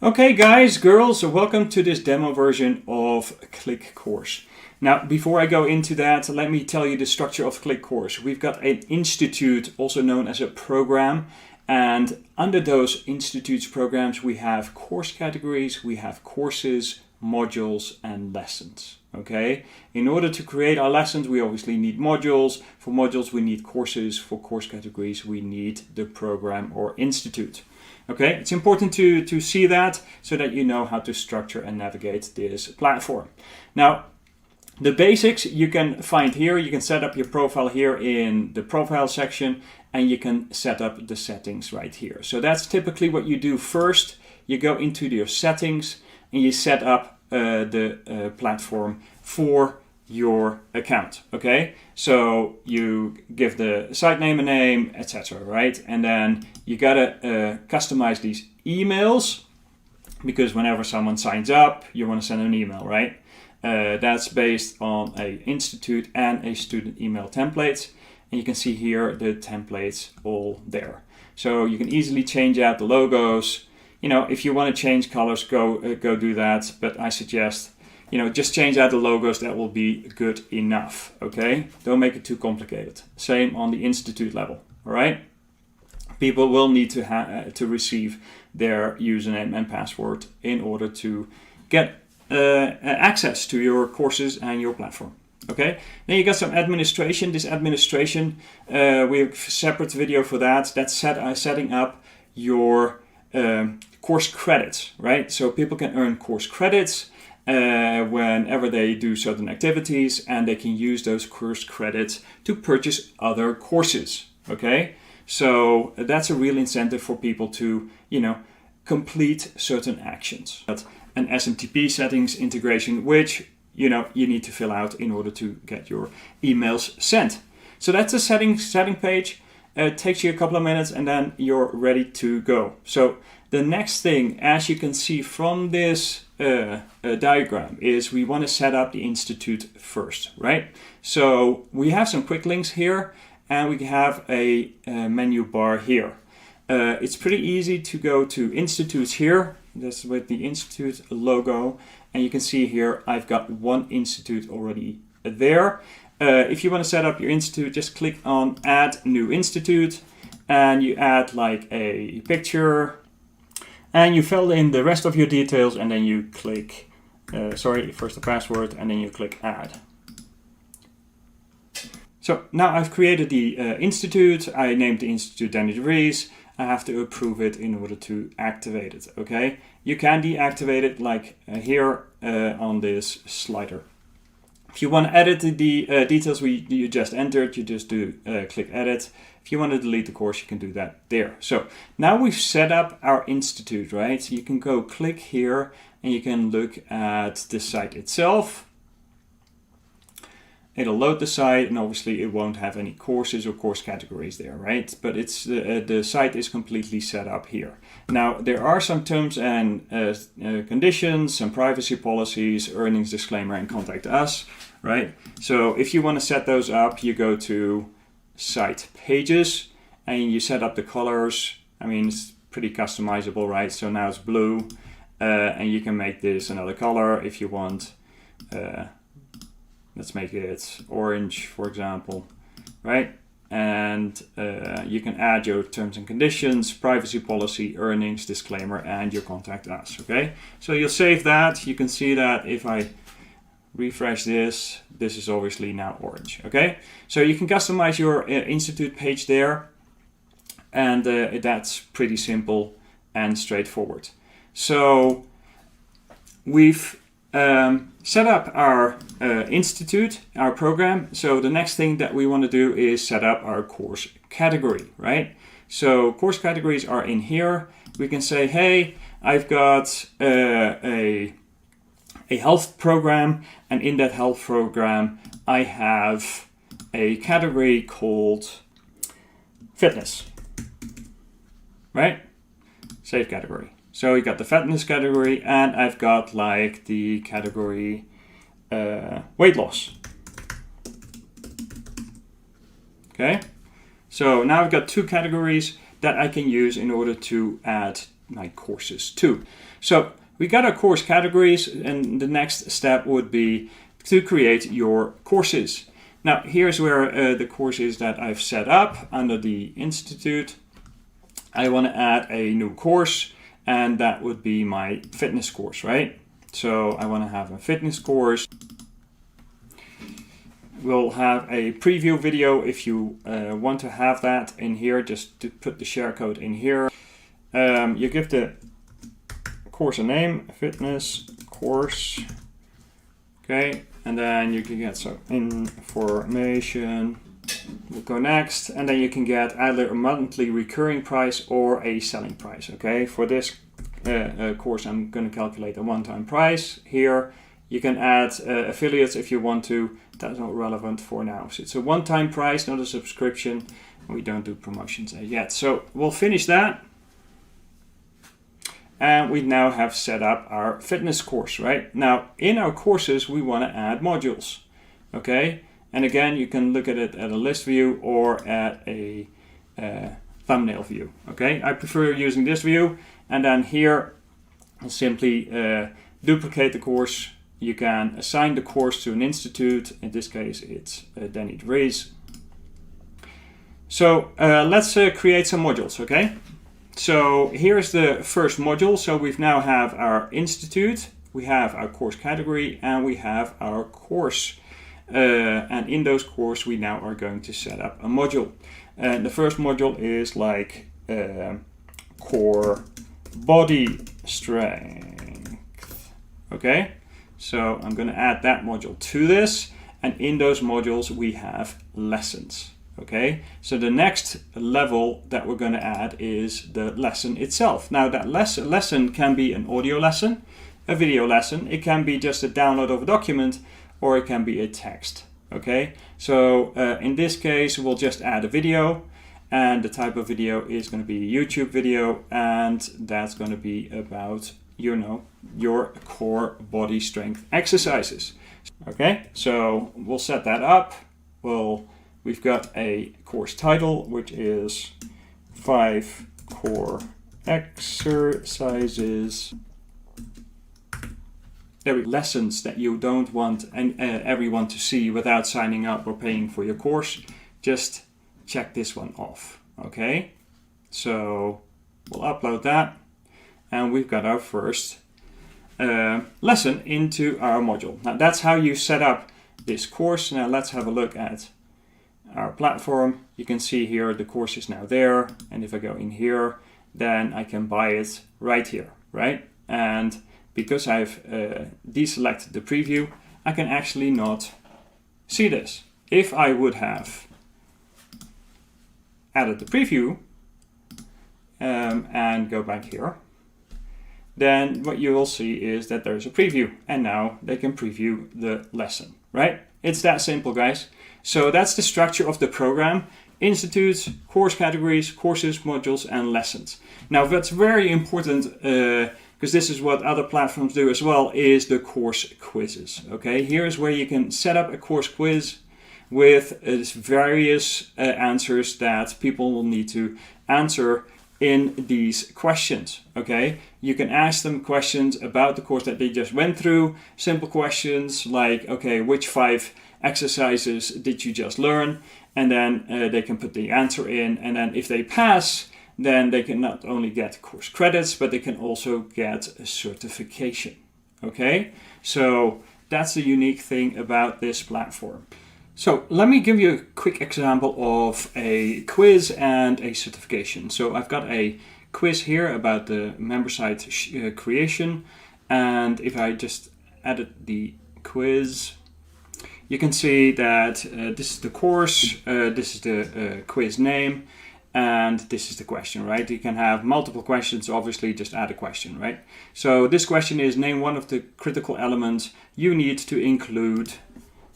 Okay guys, girls, welcome to this demo version of KlickCourse. Now, before I go into that, let me tell you the structure of KlickCourse. We've got an institute, also known as a program, and under those institutes programs we have course categories, we have courses, modules, and lessons. Okay, in order to create our lessons we obviously need modules. For modules we need courses. For course categories we need the program or institute. Okay, it's important to see that so that you know how to structure and navigate this platform. Now, the basics you can find here. You can set up your profile here in the profile section, and you can set up the settings right here. So that's typically what you do first. You go into your settings and you set up the platform for your account. Okay, so you give the site name a name, etc. right? And then you gotta customize these emails, because whenever someone signs up you want to send an email, right? That's based on a institute and a student email templates, and you can see here the templates all there. So you can easily change out the logos. You know, if you want to change colors, go do that, but I suggest, you know, just change out the logos. That will be good enough. Okay, don't make it too complicated. Same on the institute level. All right, people will need to receive their username and password in order to get access to your courses and your platform. Okay, then you got some administration. This administration, we have a separate video for that. That's setting up your course credits, right? So people can earn course credits whenever they do certain activities, and they can use those course credits to purchase other courses. Okay, so that's a real incentive for people to, you know, complete certain actions. But an SMTP settings integration, which, you know, you need to fill out in order to get your emails sent. So that's a setting page. It takes you a couple of minutes and then you're ready to go. So the next thing, as you can see from this diagram, is we want to set up the institute first, right? So we have some quick links here, and we have a menu bar here. It's pretty easy to go to institutes here. That's with the institute logo, and you can see here I've got one institute already there. If you want to set up your institute, just click on Add New Institute, and you add like a picture, and you fill in the rest of your details, and then you click, first the password, and then you click Add. So now I've created the institute. I named the institute devrie. I have to approve it in order to activate it. Okay, you can deactivate it like here on this slider. If you want to edit the details you just entered, you just do click edit. If you want to delete the course, you can do that there. So now we've set up our institute, right? You can go click here and you can look at the site itself. It'll load the site, and obviously it won't have any courses or course categories there, right? But it's the site is completely set up here. Now, there are some terms and conditions, some privacy policies, earnings disclaimer, and contact us, right? So if you want to set those up, you go to site pages and you set up the colors. I mean, it's pretty customizable, right? So now it's blue, and you can make this another color if you want. Let's make it orange, for example, right? And you can add your terms and conditions, privacy policy, earnings, disclaimer, and your contact us, okay? So you'll save that. You can see that if I refresh this, this is obviously now orange, okay? So you can customize your institute page there, and that's pretty simple and straightforward. So we've set up our institute, our program. So the next thing that we want to do is set up our course category, right? So course categories are in here. We can say, hey, I've got a health program, and in that health program I have a category called fitness, right? Save category. So we got the fitness category, and I've got like the category weight loss. Okay, so now I've got two categories that I can use in order to add my courses too. So we got our course categories, and the next step would be to create your courses. Now here's where the courses that I've set up under the Institute. I want to add a new course, and that would be my fitness course, right? So I want to have a fitness course. We'll have a preview video if you want to have that in here, just to put the share code in here. You give the course a name, fitness course, okay, and then you can get some information. We'll go next, and then you can get either a monthly recurring price or a selling price, okay. For this course I'm going to calculate a one-time price here. You can add affiliates if you want to. That's not relevant for now. So it's a one-time price, not a subscription. We don't do promotions yet. So we'll finish that. And we now have set up our fitness course, right? Now, in our courses, we want to add modules, okay? And again, you can look at it at a list view or at a thumbnail view, okay? I prefer using this view. And then here, I'll simply duplicate the course. You can assign the course to an institute. In this case, it's devrie. So let's create some modules, okay? So here's the first module. So we now have our institute, we have our course category, and we have our course. And in those courses, we now are going to set up a module. And the first module is like core body strength, okay? So I'm going to add that module to this, and in those modules we have lessons, okay? So the next level that we're going to add is the lesson itself. Now that lesson can be an audio lesson, a video lesson, it can be just a download of a document, or it can be a text, okay? So in this case we'll just add a video, and the type of video is going to be a YouTube video, and that's going to be about, you know, your core body strength exercises. Okay, so we'll set that up. We've got a course title, which is 5 core exercises. There are lessons that you don't want everyone to see without signing up or paying for your course. Just check this one off, okay? So we'll upload that, and we've got our first lesson into our module. Now that's how you set up this course. Now let's have a look at our platform. You can see here the course is now there, and if I go in here, then I can buy it right here, right? And because I've deselected the preview, I can actually not see this. If I would have added the preview and go back here, then what you will see is that there's a preview, and now they can preview the lesson, right? It's that simple, guys. So that's the structure of the program: institutes, course categories, courses, modules, and lessons. Now what's very important, because this is what other platforms do as well, is the course quizzes, okay? Here's where you can set up a course quiz with various answers that people will need to answer in these questions, okay? You can ask them questions about the course that they just went through, simple questions like, okay, which 5 exercises did you just learn? And then they can put the answer in, and then if they pass, then they can not only get course credits, but they can also get a certification, okay? So that's the unique thing about this platform. So let me give you a quick example of a quiz and a certification. So I've got a quiz here about the member site creation, and if I just edit the quiz, you can see that this is the course, this is the quiz name, and this is the question, right? You can have multiple questions, obviously just add a question, right? So this question is: name one of the critical elements you need to include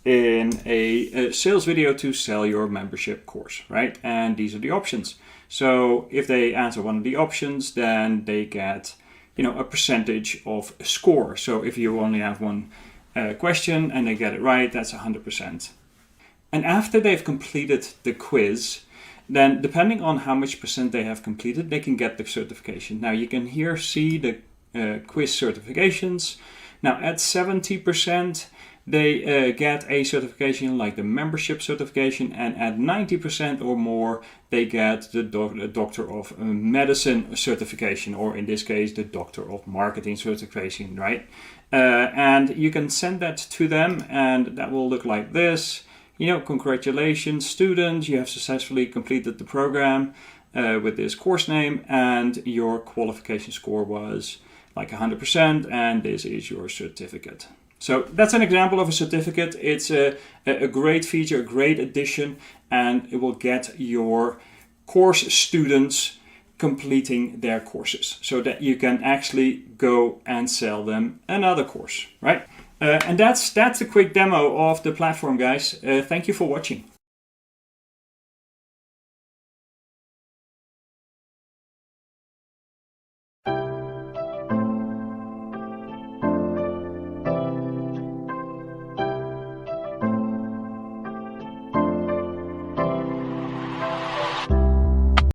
in a sales video to sell your membership course, right? And these are the options. So if they answer one of the options, then they get, you know, a percentage of score. So if you only have one question and they get it right, that's 100%. And after they've completed the quiz, then depending on how much percent they have completed, they can get the certification. Now you can here see the quiz certifications. Now at 70%, they get a certification like the membership certification, and at 90% or more, they get the Doctor of Medicine certification, or in this case, the Doctor of Marketing certification, right? And you can send that to them, and that will look like this. You know, congratulations, students, you have successfully completed the program with this course name, and your qualification score was like 100%, and this is your certificate. So that's an example of a certificate. It's a great feature, a great addition, and it will get your course students completing their courses so that you can actually go and sell them another course, right? And that's a quick demo of the platform, guys. Thank you for watching.